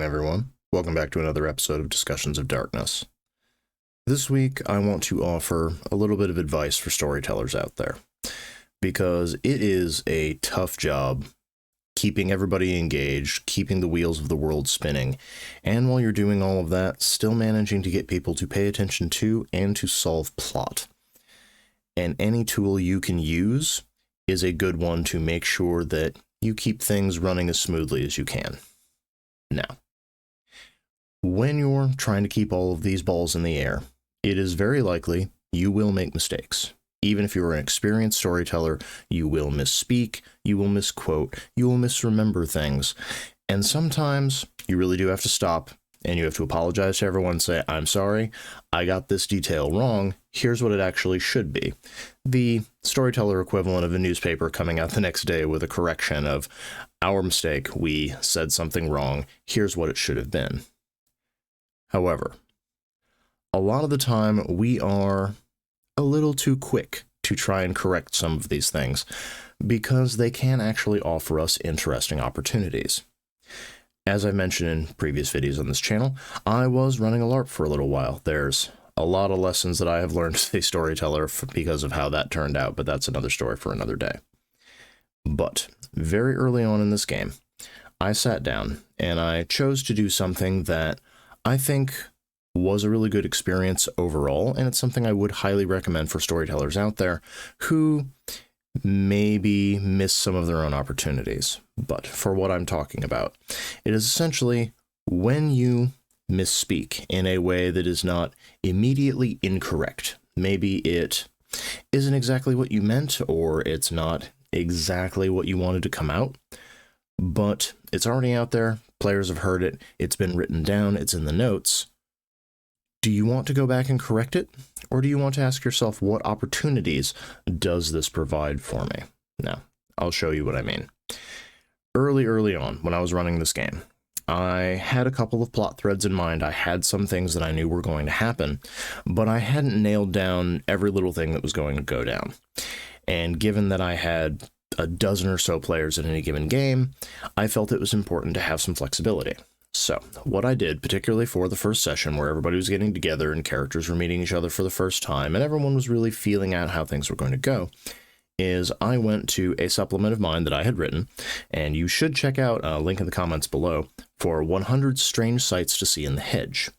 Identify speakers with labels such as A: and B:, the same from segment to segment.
A: again, everyone. Welcome back to another episode of Discussions of Darkness. This week, I want to offer a little bit of advice for storytellers out there, because it is a tough job keeping everybody engaged, keeping the wheels of the world spinning, and while you're doing all of that, still managing to get people to pay attention to and to solve plot. And any tool you can use is a good one to make sure that you keep things running as smoothly as you can. Now, when you're trying to keep all of these balls in the air, it is very likely you will make mistakes. Even if you're an experienced storyteller, you will misspeak, you will misquote, you will misremember things. And sometimes you really do have to stop and you have to apologize to everyone and say, I'm sorry, I got this detail wrong. Here's what it actually should be. The storyteller equivalent of a newspaper coming out the next day with a correction of, our mistake, we said something wrong, here's what it should have been. However, a lot of the time we are a little too quick to try and correct some of these things because they can actually offer us interesting opportunities. As I mentioned in previous videos on this channel, I was running a LARP for a little while. There's a lot of lessons that I have learned as a storyteller because of how that turned out, but that's another story for another day. But very early on in this game, I sat down and I chose to do something that I think was a really good experience overall, and it's something I would highly recommend for storytellers out there who maybe miss some of their own opportunities. But for what I'm talking about, it is essentially when you misspeak in a way that is not immediately incorrect. Maybe it isn't exactly what you meant, or it's not exactly what you wanted to come out, but it's already out there. Players have heard it. It's been written down. It's in the notes. Do you want to go back and correct it? Or do you want to ask yourself, what opportunities does this provide for me? Now, I'll show you what I mean. Early on, when I was running this game, I had a couple of plot threads in mind. I had some things that I knew were going to happen, but I hadn't nailed down every little thing that was going to go down. And given that I had a dozen or so players in any given game, I felt it was important to have some flexibility. So what I did, particularly for the first session where everybody was getting together and characters were meeting each other for the first time and everyone was really feeling out how things were going to go, is I went to a supplement of mine that I had written, and you should check out a link in the comments below, for 100 strange sights to see in the hedge.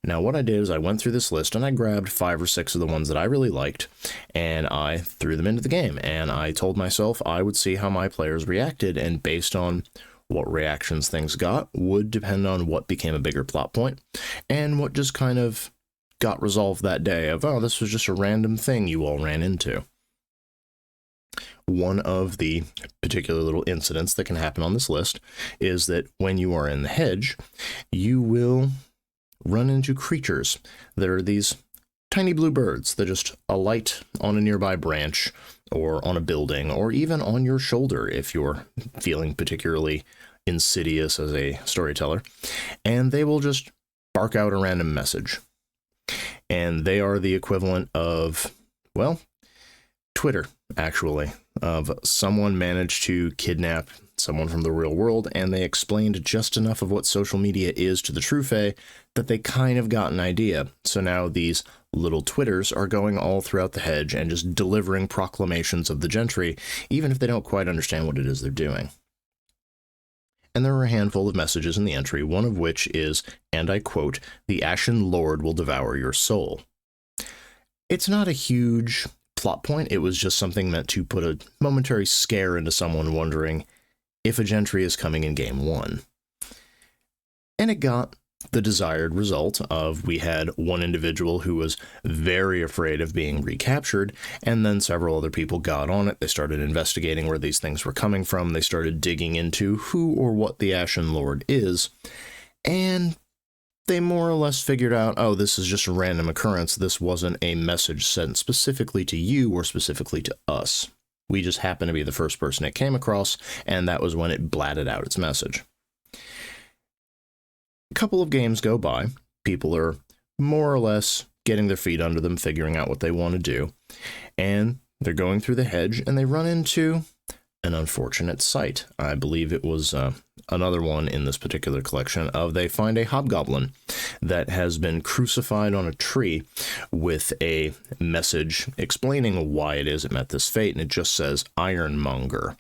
A: Now what I did is I went through this list and I grabbed 5 or 6 of the ones that I really liked and I threw them into the game, and I told myself I would see how my players reacted, and based on what reactions things got would depend on what became a bigger plot point and what just kind of got resolved that day of, oh, this was just a random thing you all ran into. One of the particular little incidents that can happen on this list is that when you are in the hedge, you will run into creatures that are these tiny blue birds that just alight on a nearby branch or on a building or even on your shoulder if you're feeling particularly insidious as a storyteller, and they will just bark out a random message. And they are the equivalent of, well, Twitter, actually, of someone managed to kidnap someone from the real world, and they explained just enough of what social media is to the true fae that they kind of got an idea. So now these little Twitters are going all throughout the hedge and just delivering proclamations of the gentry, even if they don't quite understand what it is they're doing. And there are a handful of messages in the entry, one of which is, and I quote, "The Ashen Lord will devour your soul." It's not a huge plot point. It was just something meant to put a momentary scare into someone wondering if a gentry is coming in game 1. And it got the desired result of, we had one individual who was very afraid of being recaptured, and then several other people got on it. They started investigating where these things were coming from. They started digging into who or what the Ashen Lord is, and they more or less figured out, oh, this is just a random occurrence. This wasn't a message sent specifically to you or specifically to us. We just happened to be the first person it came across, and that was when it blatted out its message. A couple of games go by. People are more or less getting their feet under them, figuring out what they want to do, and they're going through the hedge, and they run into an unfortunate sight. I believe it was another one in this particular collection of they find a hobgoblin that has been crucified on a tree with a message explaining why it is it met this fate, and it just says Ironmonger.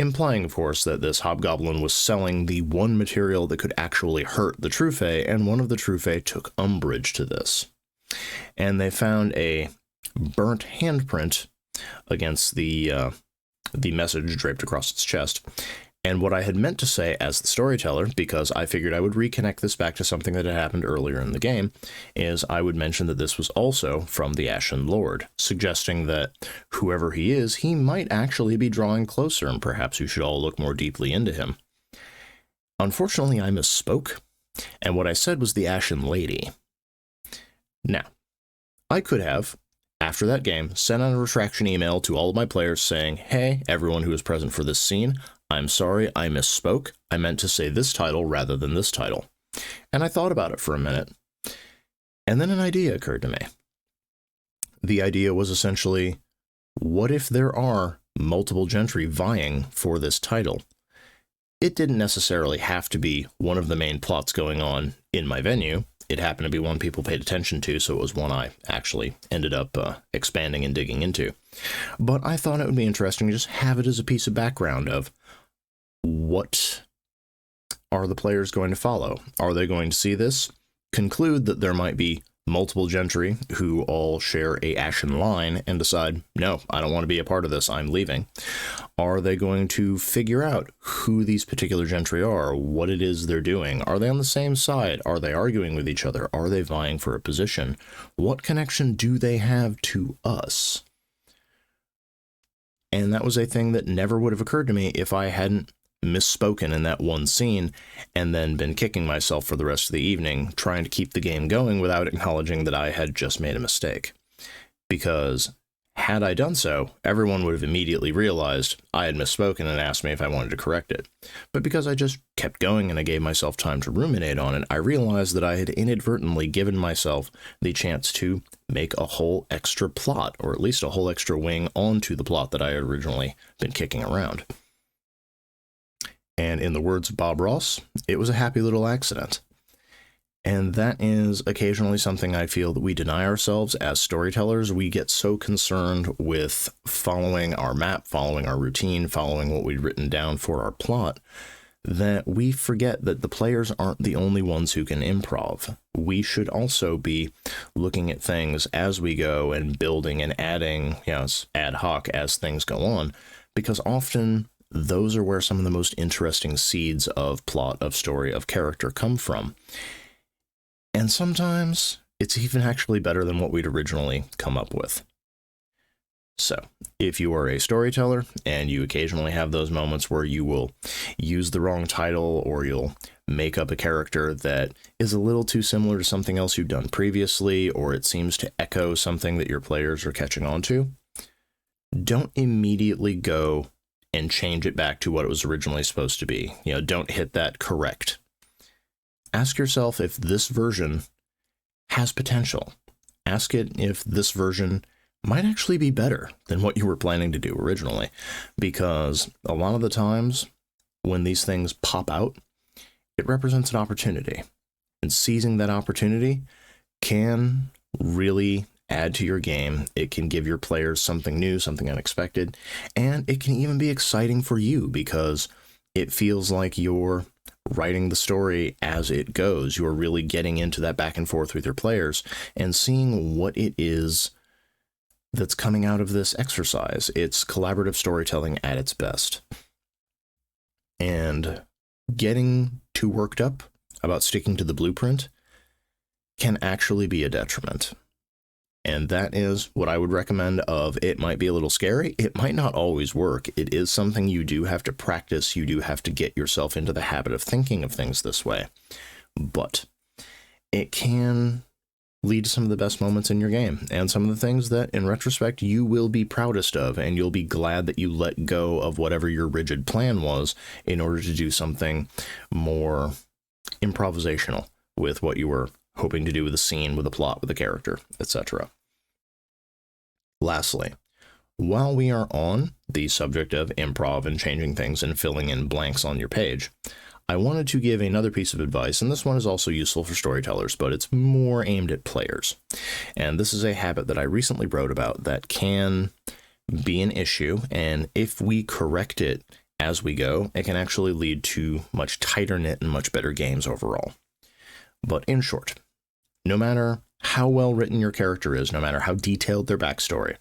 A: Implying, of course, that this hobgoblin was selling the one material that could actually hurt the True Fae, and one of the True Fae took umbrage to this. And they found a burnt handprint against the message draped across its chest. And what I had meant to say as the storyteller, because I figured I would reconnect this back to something that had happened earlier in the game, is I would mention that this was also from the Ashen Lord, suggesting that whoever he is, he might actually be drawing closer, and perhaps you should all look more deeply into him. Unfortunately, I misspoke, and what I said was the Ashen Lady. Now, I could have, after that game, sent out a retraction email to all of my players saying, hey, everyone who was present for this scene, I'm sorry, I misspoke. I meant to say this title rather than this title. And I thought about it for a minute. And then an idea occurred to me. The idea was essentially, what if there are multiple gentry vying for this title? It didn't necessarily have to be one of the main plots going on in my venue. It happened to be one people paid attention to, so it was one I actually ended up expanding and digging into. But I thought it would be interesting to just have it as a piece of background of what are the players going to follow? Are they going to see this, conclude that there might be multiple gentry who all share a ashen line and decide, no, I don't want to be a part of this, I'm leaving? Are they going to figure out who these particular gentry are, what it is they're doing? Are they on the same side? Are they arguing with each other? Are they vying for a position? What connection do they have to us? And that was a thing that never would have occurred to me if I hadn't misspoken in that one scene and then been kicking myself for the rest of the evening trying to keep the game going without acknowledging that I had just made a mistake. Because had I done so, everyone would have immediately realized I had misspoken and asked me if I wanted to correct it. But because I just kept going and I gave myself time to ruminate on it, I realized that I had inadvertently given myself the chance to make a whole extra plot, or at least a whole extra wing onto the plot that I had originally been kicking around. And in the words of Bob Ross, it was a happy little accident. And that is occasionally something I feel that we deny ourselves as storytellers. We get so concerned with following our map, following our routine, following what we've written down for our plot, that we forget that the players aren't the only ones who can improv. We should also be looking at things as we go and building and adding, ad hoc as things go on, because often those are where some of the most interesting seeds of plot, of story, of character come from. And sometimes it's even actually better than what we'd originally come up with. So, if you are a storyteller and you occasionally have those moments where you will use the wrong title or you'll make up a character that is a little too similar to something else you've done previously, or it seems to echo something that your players are catching on to, don't immediately go and change it back to what it was originally supposed to be. Don't hit that correct. Ask yourself if this version has potential. Ask it if this version might actually be better than what you were planning to do originally. Because a lot of the times when these things pop out, it represents an opportunity. And seizing that opportunity can really add to your game. It can give your players something new, something unexpected, and it can even be exciting for you because it feels like you're writing the story as it goes. You're really getting into that back and forth with your players and seeing what it is that's coming out of this exercise. It's collaborative storytelling at its best. And getting too worked up about sticking to the blueprint can actually be a detriment. And that is what I would recommend of it might be a little scary. It might not always work. It is something you do have to practice. You do have to get yourself into the habit of thinking of things this way. But it can lead to some of the best moments in your game and some of the things that, in retrospect, you will be proudest of, and you'll be glad that you let go of whatever your rigid plan was in order to do something more improvisational with what you were hoping to do with a scene, with a plot, with a character, etc. Lastly, while we are on the subject of improv and changing things and filling in blanks on your page, I wanted to give another piece of advice, and this one is also useful for storytellers, but it's more aimed at players. And this is a habit that I recently wrote about that can be an issue, and if we correct it as we go, it can actually lead to much tighter knit and much better games overall. But in short, no matter how well written your character is, no matter how detailed their backstory,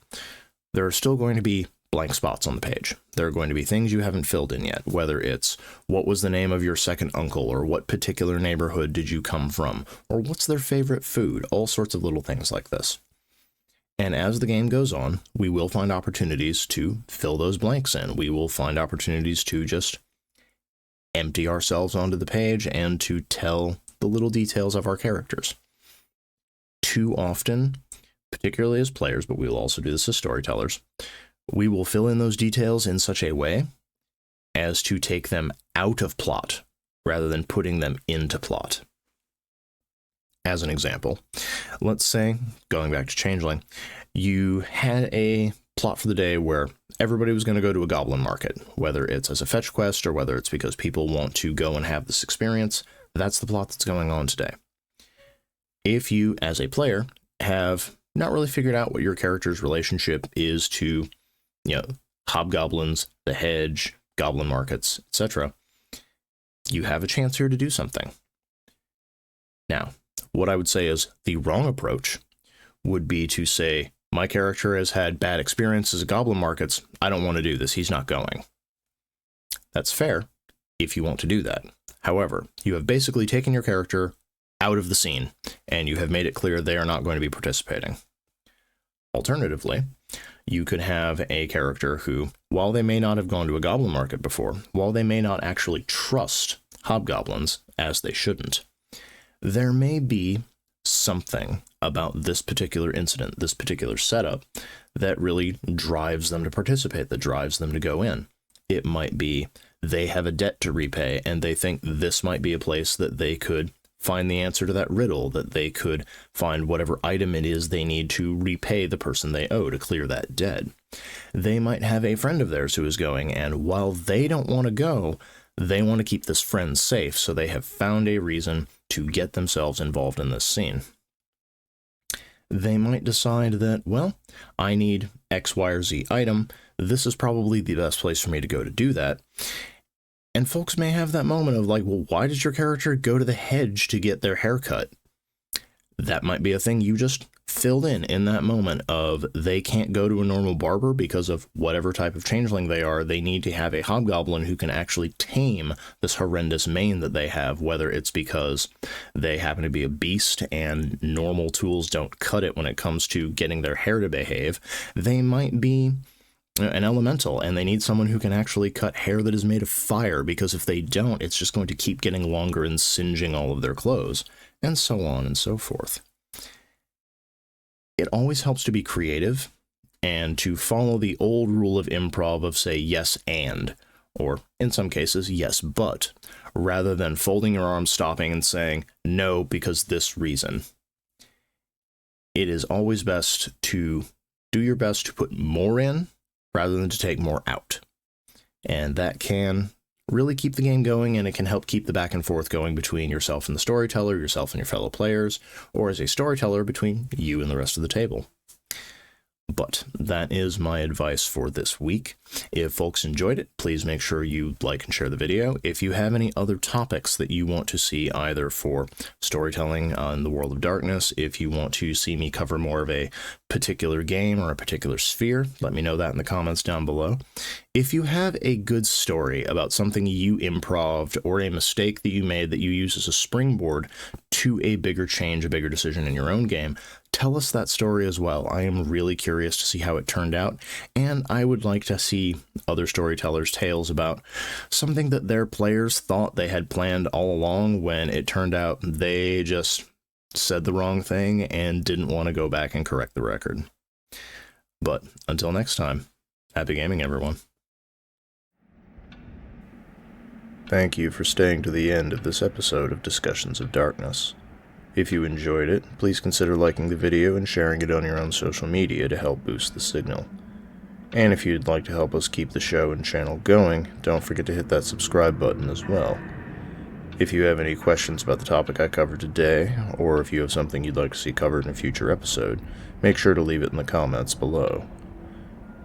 A: there are still going to be blank spots on the page. There are going to be things you haven't filled in yet, whether it's what was the name of your second uncle, or what particular neighborhood did you come from, or what's their favorite food, all sorts of little things like this. And as the game goes on, we will find opportunities to fill those blanks in. We will find opportunities to just empty ourselves onto the page and to tell the little details of our characters. Too often, particularly as players, but we will also do this as storytellers, we will fill in those details in such a way as to take them out of plot rather than putting them into plot. As an example, let's say, going back to Changeling, you had a plot for the day where everybody was going to go to a goblin market, whether it's as a fetch quest or whether it's because people want to go and have this experience. That's the plot that's going on today. If you, as a player, have not really figured out what your character's relationship is to, hobgoblins, the hedge, goblin markets, etc., you have a chance here to do something. Now, what I would say is the wrong approach would be to say, my character has had bad experiences at goblin markets, I don't want to do this, he's not going. That's fair if you want to do that. However, you have basically taken your character out of the scene, and you have made it clear they are not going to be participating. Alternatively, you could have a character who, while they may not have gone to a goblin market before, while they may not actually trust hobgoblins, as they shouldn't, there may be something about this particular incident, this particular setup, that really drives them to participate, that drives them to go in. It might be they have a debt to repay, and they think this might be a place that they could find the answer to that riddle, that they could find whatever item it is they need to repay the person they owe to clear that debt. They might have a friend of theirs who is going, and while they don't want to go, they want to keep this friend safe, so they have found a reason to get themselves involved in this scene. They might decide that, well, I need X, Y, or Z item. This is probably the best place for me to go to do that. And folks may have that moment of like, well, why did your character go to the hedge to get their hair cut? That might be a thing you just filled in that moment of they can't go to a normal barber because of whatever type of changeling they are. They need to have a hobgoblin who can actually tame this horrendous mane that they have, whether it's because they happen to be a beast and normal tools don't cut it when it comes to getting their hair to behave. They might be an elemental, and they need someone who can actually cut hair that is made of fire, because if they don't, it's just going to keep getting longer and singeing all of their clothes, and so on and so forth. It always helps to be creative and to follow the old rule of improv of, say, yes and, or in some cases, yes but, rather than folding your arms, stopping, and saying, no, because this reason. It is always best to do your best to put more in rather than to take more out. And that can really keep the game going, and it can help keep the back and forth going between yourself and the storyteller, yourself and your fellow players, or as a storyteller between you and the rest of the table. But that is my advice for this week. If folks enjoyed it, please make sure you like and share the video. If you have any other topics that you want to see either for storytelling in the world of darkness, if you want to see me cover more of a particular game or a particular sphere, let me know that in the comments down below. If you have a good story about something you improv'd or a mistake that you made that you use as a springboard to a bigger change, a bigger decision in your own game, tell us that story as well. I am really curious to see how it turned out, and I would like to see other storytellers' tales about something that their players thought they had planned all along when it turned out they just said the wrong thing and didn't want to go back and correct the record. But until next time, happy gaming, everyone. Thank you for staying to the end of this episode of Discussions of Darkness. If you enjoyed it, please consider liking the video and sharing it on your own social media to help boost the signal. And if you'd like to help us keep the show and channel going, don't forget to hit that subscribe button as well. If you have any questions about the topic I covered today, or if you have something you'd like to see covered in a future episode, make sure to leave it in the comments below.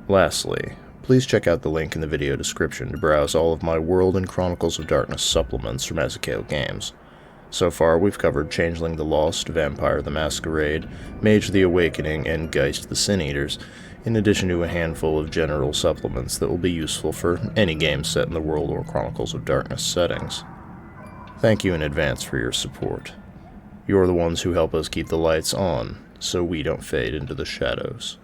A: Lastly, please check out the link in the video description to browse all of my World and Chronicles of Darkness supplements from Azukail Games. So far, we've covered Changeling the Lost, Vampire the Masquerade, Mage the Awakening, and Geist the Sin Eaters, in addition to a handful of general supplements that will be useful for any game set in the World or Chronicles of Darkness settings. Thank you in advance for your support. You're the ones who help us keep the lights on, so we don't fade into the shadows.